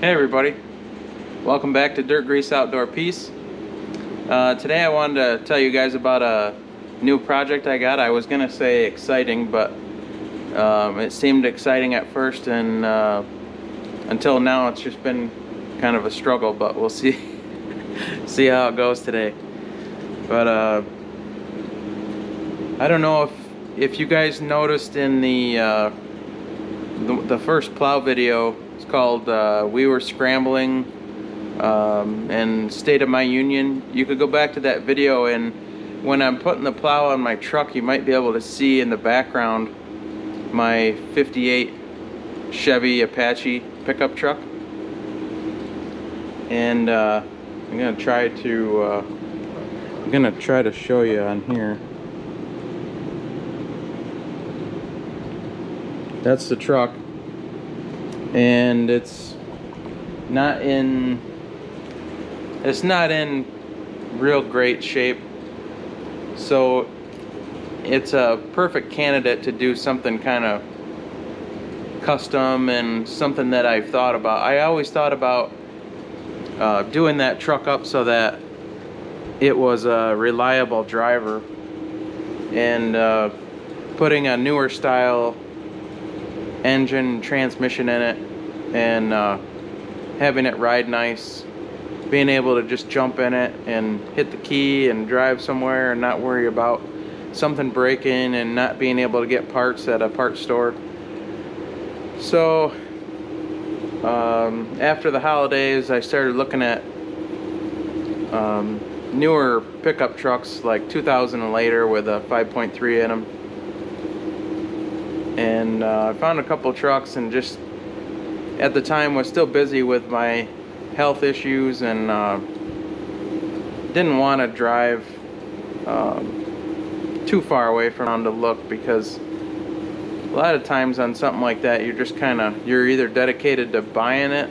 Hey everybody, welcome back to Dirt Grease Outdoor Peace. Today I wanted to tell you guys about a new project I got. I was gonna say exciting, but it seemed exciting at first, and until now it's just been kind of a struggle, but we'll see see how it goes today. But I don't know if you guys noticed in the first plow video. It's called We Were Scrambling and State of My Union. You could go back to that video, and when I'm putting the plow on my truck, you might be able to see in the background my 58 Chevy Apache pickup truck. And I'm gonna try to show you on here. That's the truck, and it's not in real great shape, so it's a perfect candidate to do something kind of custom and something that I've thought about. I always thought about doing that truck up so that it was a reliable driver, and putting a newer style engine transmission in it, and having it ride nice, being able to just jump in it and hit the key and drive somewhere and not worry about something breaking and not being able to get parts at a parts store. So after the holidays, I started looking at newer pickup trucks like 2000 and later with a 5.3 in them. And I found a couple trucks, and just at the time was still busy with my health issues, and didn't want to drive too far away from town to look, because a lot of times on something like that you're just you're either dedicated to buying it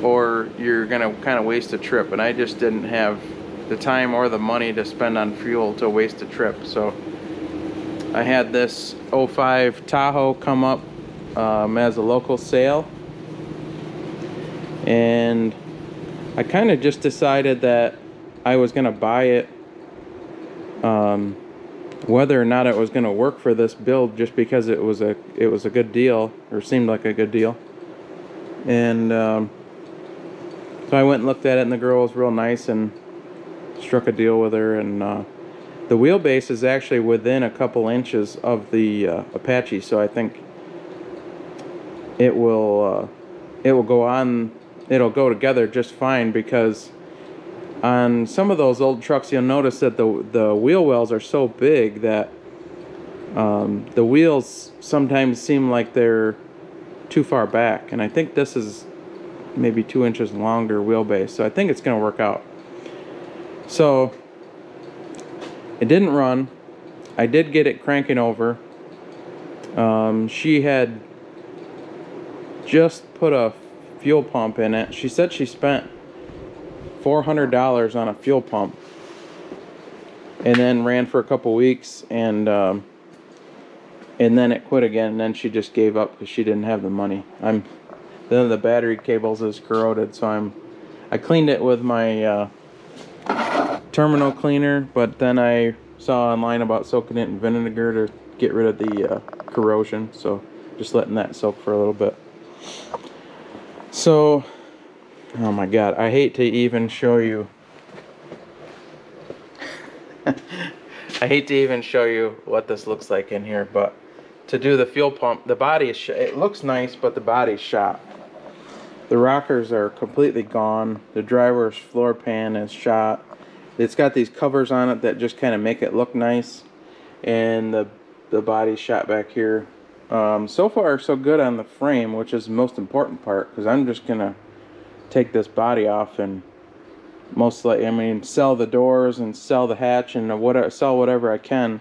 or you're gonna kind of waste a trip, and I just didn't have the time or the money to spend on fuel to waste a trip. So I had this 05 Tahoe come up as a local sale, and I kind of just decided that I was going to buy it, whether or not it was going to work for this build, just because it was a good deal, or seemed like a good deal. And so I went and looked at it, and the girl was real nice and struck a deal with her, and the wheelbase is actually within a couple inches of the Apache, so I think it will go together just fine, because on some of those old trucks you'll notice that the wheel wells are so big that the wheels sometimes seem like they're too far back, and I think this is maybe 2 inches longer wheelbase, so I think it's going to work out. So it didn't run. I did get it cranking over. She had just put a fuel pump in it. She said she spent $400 on a fuel pump, and then ran for a couple weeks, and then it quit again, and then she just gave up because she didn't have the money. Then the battery cables is corroded, so I cleaned it with my terminal cleaner, but then I saw online about soaking it in vinegar to get rid of the corrosion, so just letting that soak for a little bit. So, oh my god, I hate to even show you I hate to even show you what this looks like in here, but to do the fuel pump, the body is it looks nice, but the body's shot. The rockers are completely gone. The driver's floor pan is shot. It's got these covers on it that just kind of make it look nice, and the body's shot back here. So far so good on the frame, which is the most important part, because I'm just gonna take this body off and most likely, sell the doors and sell the hatch and sell whatever I can,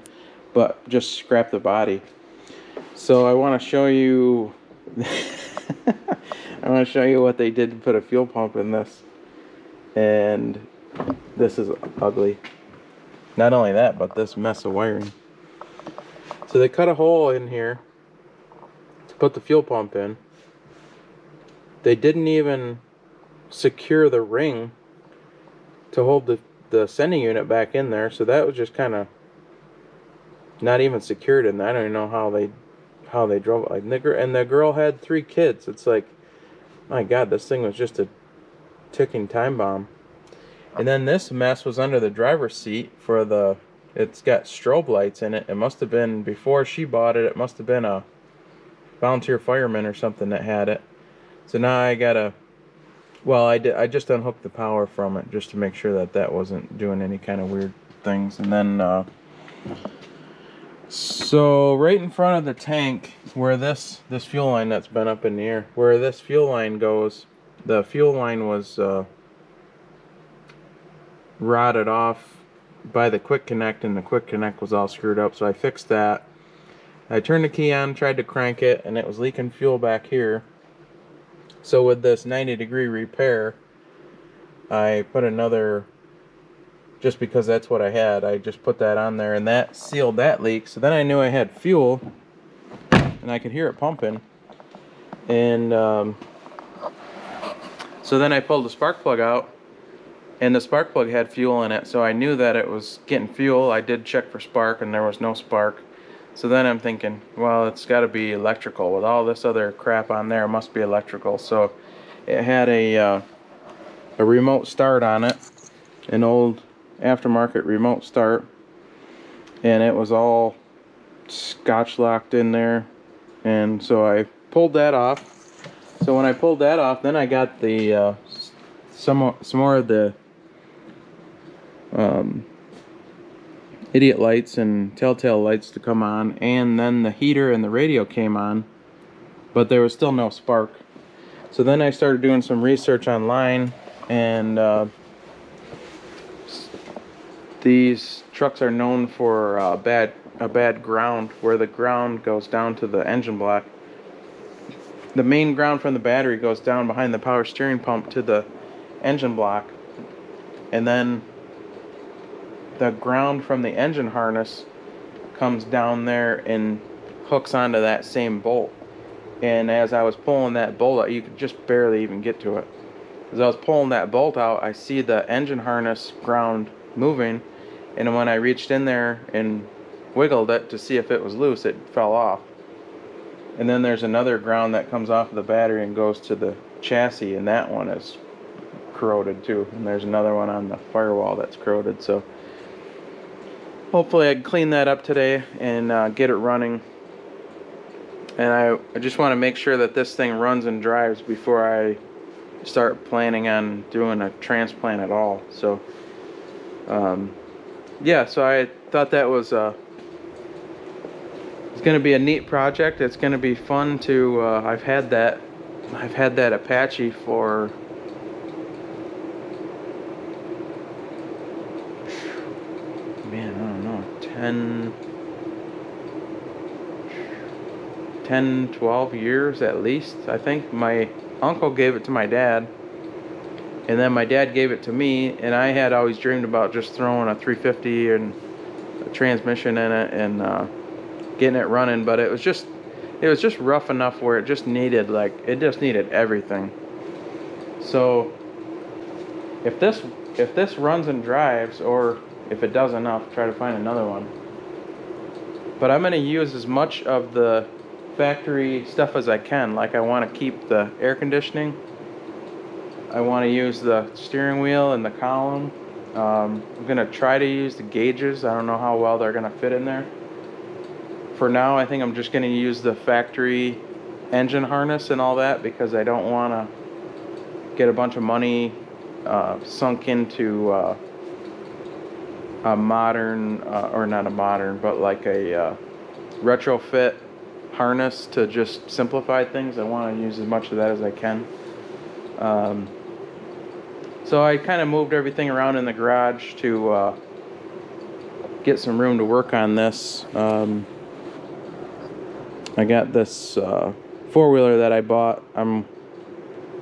but just scrap the body. So I want to show you I want to show you what they did to put a fuel pump in this, and this is ugly. Not only that, but this mess of wiring. So they cut a hole in here to put the fuel pump in, they didn't even secure the ring to hold the sending unit back in there, so that was just kind of not even secured in there. I don't even know how they drove it. Like, and the girl had 3 kids. It's like, my God, this thing was just a ticking time bomb. And then this mess was under the driver's seat for the. It's got strobe lights in it. It must have been before she bought it. It must have been a volunteer fireman or something that had it. So now I gotta. Well, I just unhooked the power from it just to make sure that that wasn't doing any kind of weird things. And then so right in front of the tank, where this fuel line that's been up in the air, where this fuel line goes, the fuel line was rotted off by the quick connect, and the quick connect was all screwed up, so I fixed that. I turned the key on, tried to crank it, and it was leaking fuel back here. So with this 90-degree repair, I put another, just because that's what I had, I just put that on there, and that sealed that leak. So then I knew I had fuel, and I could hear it pumping. And so then I pulled the spark plug out, and the spark plug had fuel in it, so I knew that it was getting fuel. I did check for spark, and there was no spark. So then I'm thinking, well, it's got to be electrical. With all this other crap on there, it must be electrical. So it had a remote start on it, an old aftermarket remote start, and it was all scotch locked in there. And so I pulled that off. So when I pulled that off, then I got the some more of the idiot lights and telltale lights to come on, and then the heater and the radio came on, but there was still no spark. So then I started doing some research online, and these trucks are known for a bad ground, where the ground goes down to the engine block. The main ground from the battery goes down behind the power steering pump to the engine block, and then the ground from the engine harness comes down there and hooks onto that same bolt. And as I was pulling that bolt out, you could just barely even get to it. As I was pulling that bolt out, I see the engine harness ground moving, and when I reached in there and wiggled it to see if it was loose, it fell off. And then there's another ground that comes off of the battery and goes to the chassis, and that one is corroded too. And there's another one on the firewall that's corroded. So hopefully I can clean that up today and get it running. And I just want to make sure that this thing runs and drives before I start planning on doing a transplant at all. So yeah, so I thought that was it's going to be a neat project. It's going to be fun to I've had that Apache for man, I don't know, 10, 12 years at least. I think my uncle gave it to my dad, and then my dad gave it to me, and I had always dreamed about just throwing a 350 and a transmission in it and getting it running, but it was just rough enough where it just needed everything. So if this runs and drives, or if it doesn't, I'll try to find another one. But I'm going to use as much of the factory stuff as I can. Like, I want to keep the air conditioning. I want to use the steering wheel and the column. I'm going to try to use the gauges. I don't know how well they're going to fit in there. For now, I think I'm just going to use the factory engine harness and all that, because I don't want to get a bunch of money sunk into a modern, or not a modern, but like a retrofit harness to just simplify things. I want to use as much of that as I can. So I kind of moved everything around in the garage to get some room to work on this. I got this four-wheeler that I bought. I'm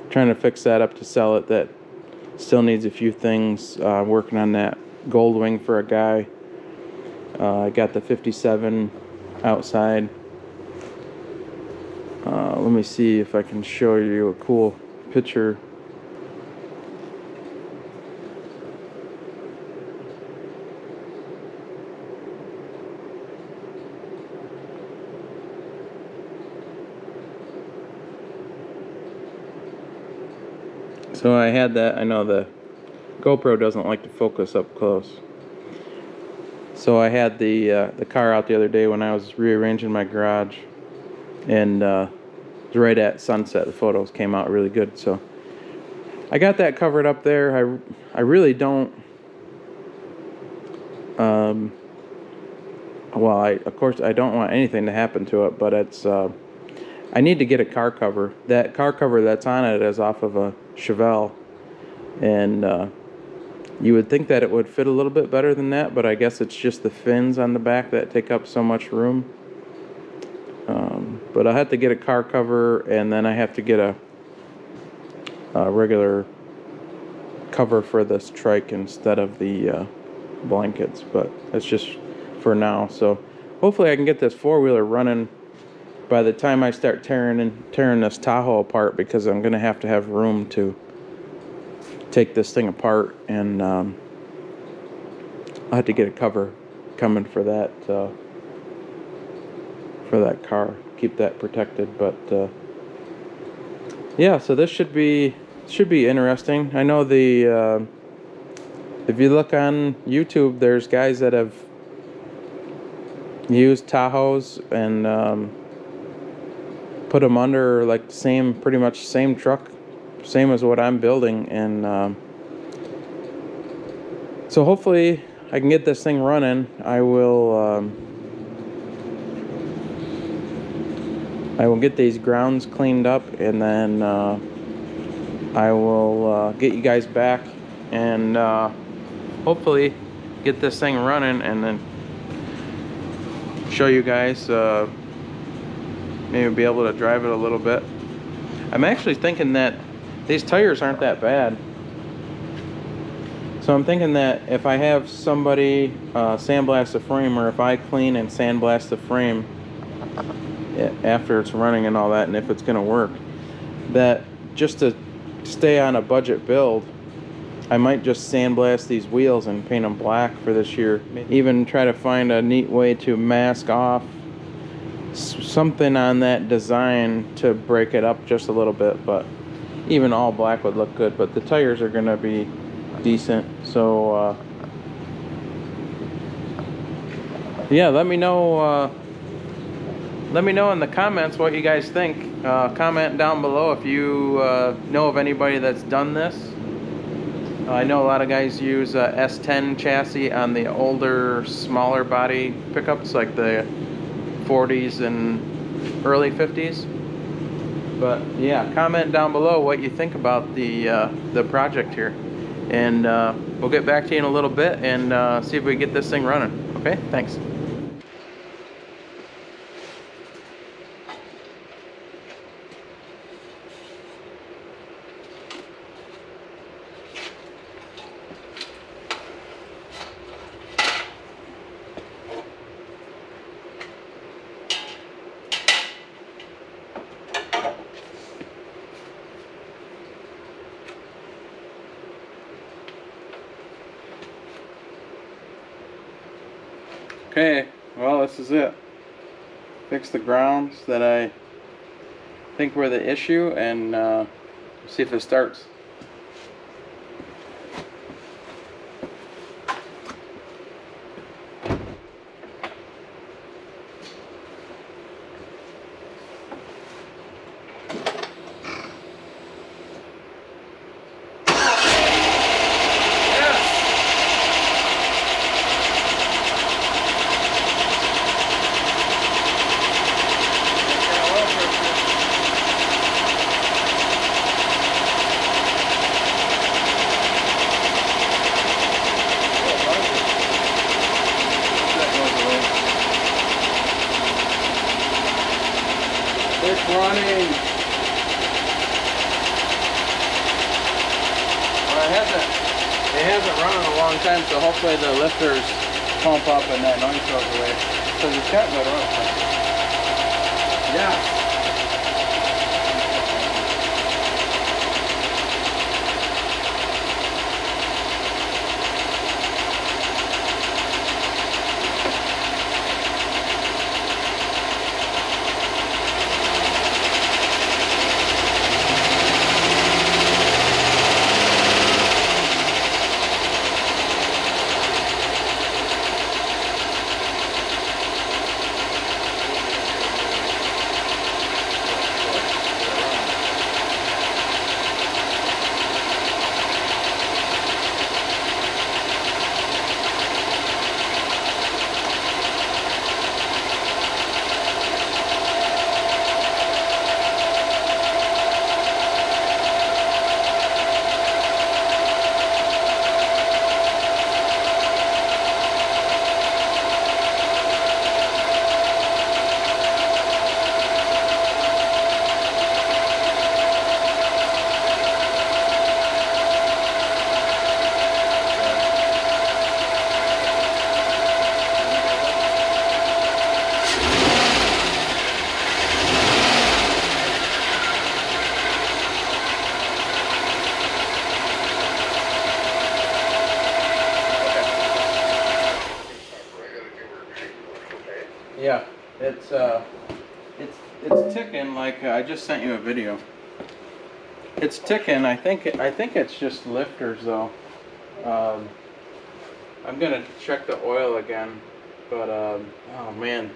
trying to fix that up to sell it. That still needs a few things. Working on that gold wing for a guy. I got the 57 outside. Let me see if I can show you a cool picture. So I had that. I know the GoPro doesn't like to focus up close. So I had the car out the other day when I was rearranging my garage, and right at sunset, the photos came out really good. So I got that covered up there. I really don't. Well, of course I don't want anything to happen to it, but it's. I need to get a car cover. That car cover that's on it is off of a Chevelle, and you would think that it would fit a little bit better than that, but I guess it's just the fins on the back that take up so much room. But I have to get a car cover, and then I have to get a regular cover for this trike instead of the blankets, but that's just for now. So hopefully I can get this four-wheeler running by the time I start tearing this Tahoe apart, because I'm going to have room to take this thing apart, and I'll have to get a cover coming for that car, keep that protected. But yeah, so this should be interesting. I know the if you look on YouTube, there's guys that have used Tahoes and put them under like pretty much same truck, same as what I'm building, and so hopefully I can get this thing running. I will get these grounds cleaned up, and then I will get you guys back and hopefully get this thing running, and then show you guys, maybe be able to drive it a little bit. I'm actually thinking that these tires aren't that bad, so I'm thinking that if I have somebody sandblast the frame, or if I clean and sandblast the frame after it's running and all that, and if it's going to work, that just to stay on a budget build, I might just sandblast these wheels and paint them black for this year. Even try to find a neat way to mask off something on that design to break it up just a little bit, but even all black would look good. But the tires are going to be decent, so yeah, let me know in the comments what you guys think. Comment down below if you know of anybody that's done this. I know a lot of guys use S10 chassis on the older, smaller body pickups, like the 40s and early 50s. But yeah, comment down below what you think about the project here, and we'll get back to you in a little bit and see if we get this thing running. Okay, thanks. Okay, well, this is it. Fix the grounds that I think were the issue, and see if it starts. It's running. Well, it hasn't run in a long time, so hopefully the lifters pump up and that noise goes away. Because it's got good oil. Yeah. it's ticking like I just sent you a video. It's ticking. I think it's just lifters though. I'm gonna check the oil again, but oh man,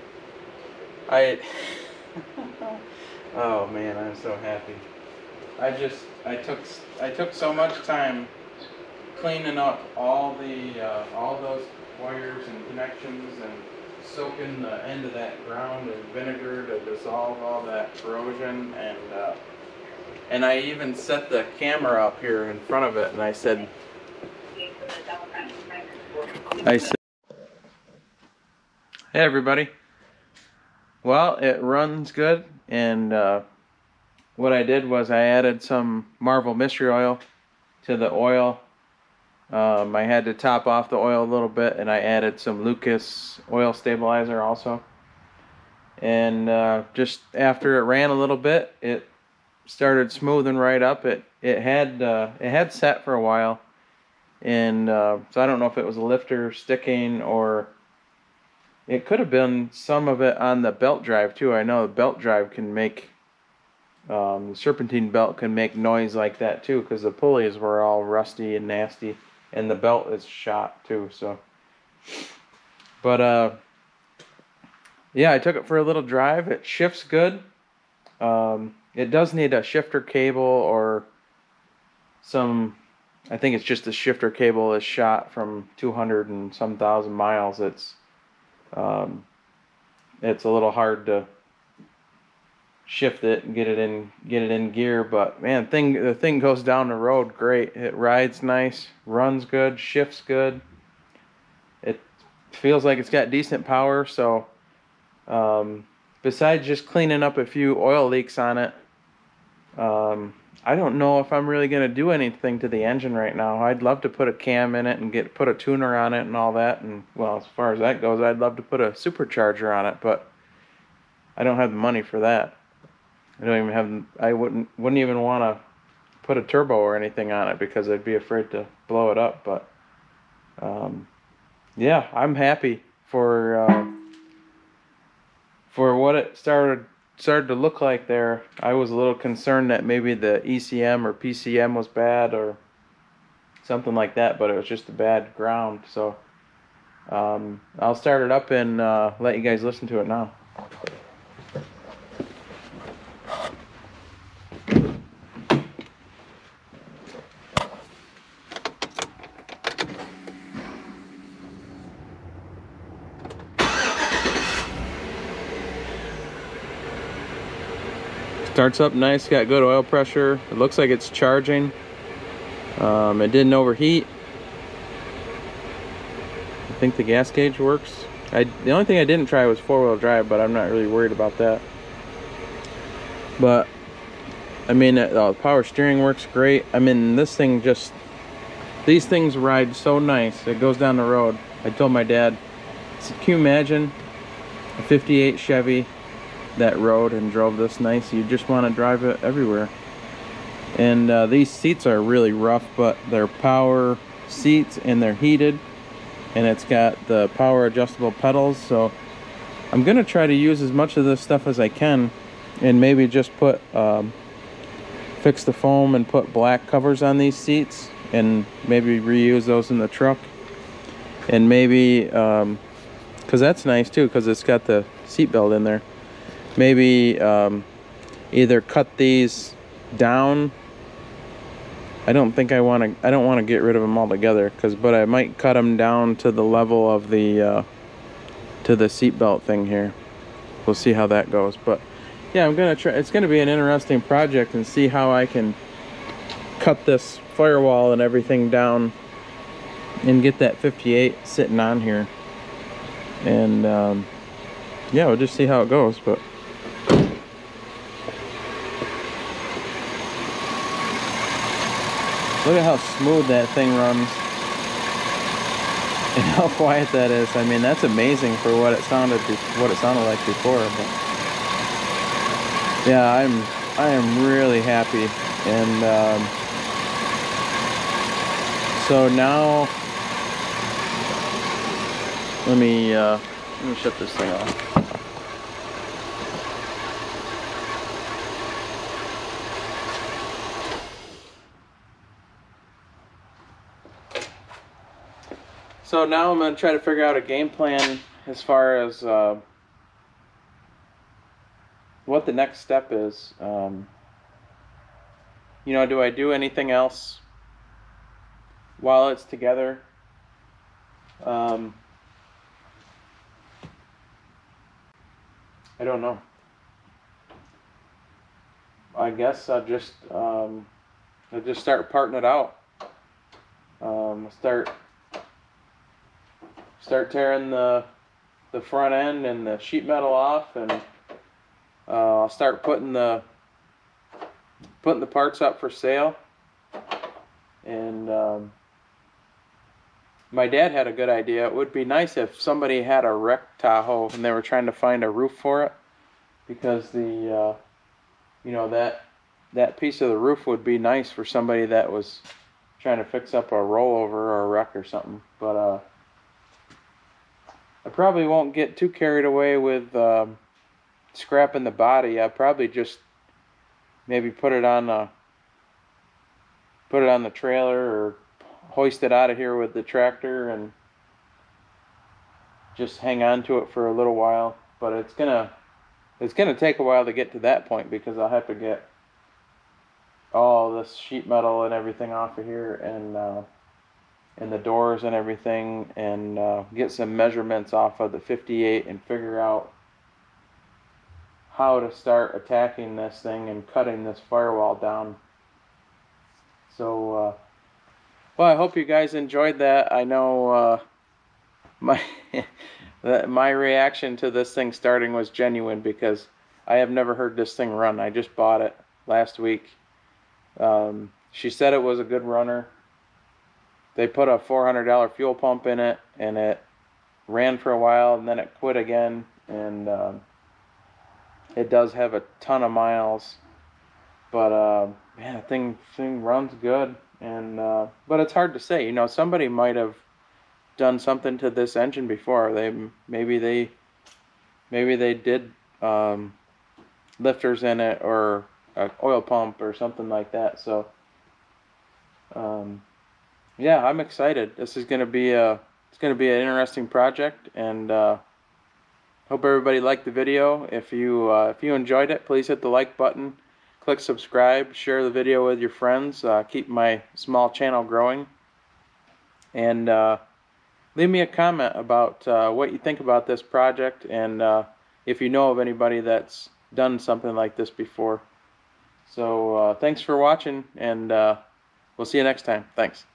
oh man, I'm so happy. I took so much time cleaning up all those wires and connections and soaking the end of that ground in vinegar to dissolve all that corrosion, and I even set the camera up here in front of it, and I said, hey everybody. Well, it runs good, and what I did was I added some Marvel Mystery Oil to the oil. I had to top off the oil a little bit, and I added some Lucas oil stabilizer also. And just after it ran a little bit, it started smoothing right up. It had set for a while, and so I don't know if it was a lifter sticking, or it could have been some of it on the belt drive too. I know the belt drive can make the serpentine belt can make noise like that too, because the pulleys were all rusty and nasty, and the belt is shot too. So, but yeah, I took it for a little drive. It shifts good. It does need a shifter cable or some. I think it's just the shifter cable is shot from 200 and some thousand miles. It's a little hard to shift it and get it in gear, but man, the thing goes down the road great. It rides nice, runs good, shifts good. It feels like it's got decent power. So besides just cleaning up a few oil leaks on it, I don't know if I'm really going to do anything to the engine right now. I'd love to put a cam in it and put a tuner on it and all that, and well, as far as that goes, I'd love to put a supercharger on it, but I don't have the money for that. I wouldn't even want to put a turbo or anything on it because I'd be afraid to blow it up. But yeah, I'm happy for what it started to look like there. I was a little concerned that maybe the ECM or PCM was bad or something like that, but it was just a bad ground. So I'll start it up and let you guys listen to it now. Starts up nice, got good oil pressure. It looks like it's charging. It didn't overheat. I think the gas gauge works. The only thing I didn't try was four-wheel drive, but I'm not really worried about that. But I mean, the power steering works great. I mean, these things ride so nice. It goes down the road. I told my dad, can you imagine a 58 Chevy that rode and drove this nice? You just want to drive it everywhere. And these seats are really rough, but they're power seats and they're heated, and it's got the power adjustable pedals. So I'm gonna try to use as much of this stuff as I can, and maybe just put fix the foam and put black covers on these seats, and maybe reuse those in the truck. And maybe because that's nice too, because it's got the seat belt in there. Maybe either cut these down. I don't want to get rid of them altogether, but I might cut them down to the level of the seat belt thing here. We'll see how that goes. But yeah, I'm gonna try. It's gonna be an interesting project, and see how I can cut this firewall and everything down and get that 58 sitting on here. And yeah, we'll just see how it goes. But look at how smooth that thing runs and how quiet that is. I mean, that's amazing for what it sounded like before. But yeah, I am really happy. And so now let me shut this thing off. So now I'm going to try to figure out a game plan as far as what the next step is. You know, do I do anything else while it's together? I don't know. I guess I'll just start parting it out. Start tearing the front end and the sheet metal off, and I'll start putting the parts up for sale. And my dad had a good idea. It would be nice if somebody had a wrecked Tahoe and they were trying to find a roof for it, because the you know, that piece of the roof would be nice for somebody that was trying to fix up a rollover or a wreck or something. But I probably won't get too carried away with scrapping the body. I'll probably just maybe put it on the trailer, or hoist it out of here with the tractor and just hang on to it for a little while. But it's gonna take a while to get to that point, because I'll have to get all this sheet metal and everything off of here, and the doors and everything, and get some measurements off of the 58 and figure out how to start attacking this thing and cutting this firewall down. So well, I hope you guys enjoyed that. I know my my reaction to this thing starting was genuine, because I have never heard this thing run. I just bought it last week. She said it was a good runner. They put a $400 fuel pump in it, and it ran for a while, and then it quit again. And it does have a ton of miles, but man, the thing runs good. And but it's hard to say. You know, somebody might have done something to this engine before. Maybe they did lifters in it, or an oil pump or something like that. So yeah, I'm excited. This is going to be an interesting project, and hope everybody liked the video. If you enjoyed it, please hit the like button, click subscribe, share the video with your friends, keep my small channel growing, and leave me a comment about what you think about this project, and if you know of anybody that's done something like this before. So thanks for watching, and we'll see you next time. Thanks.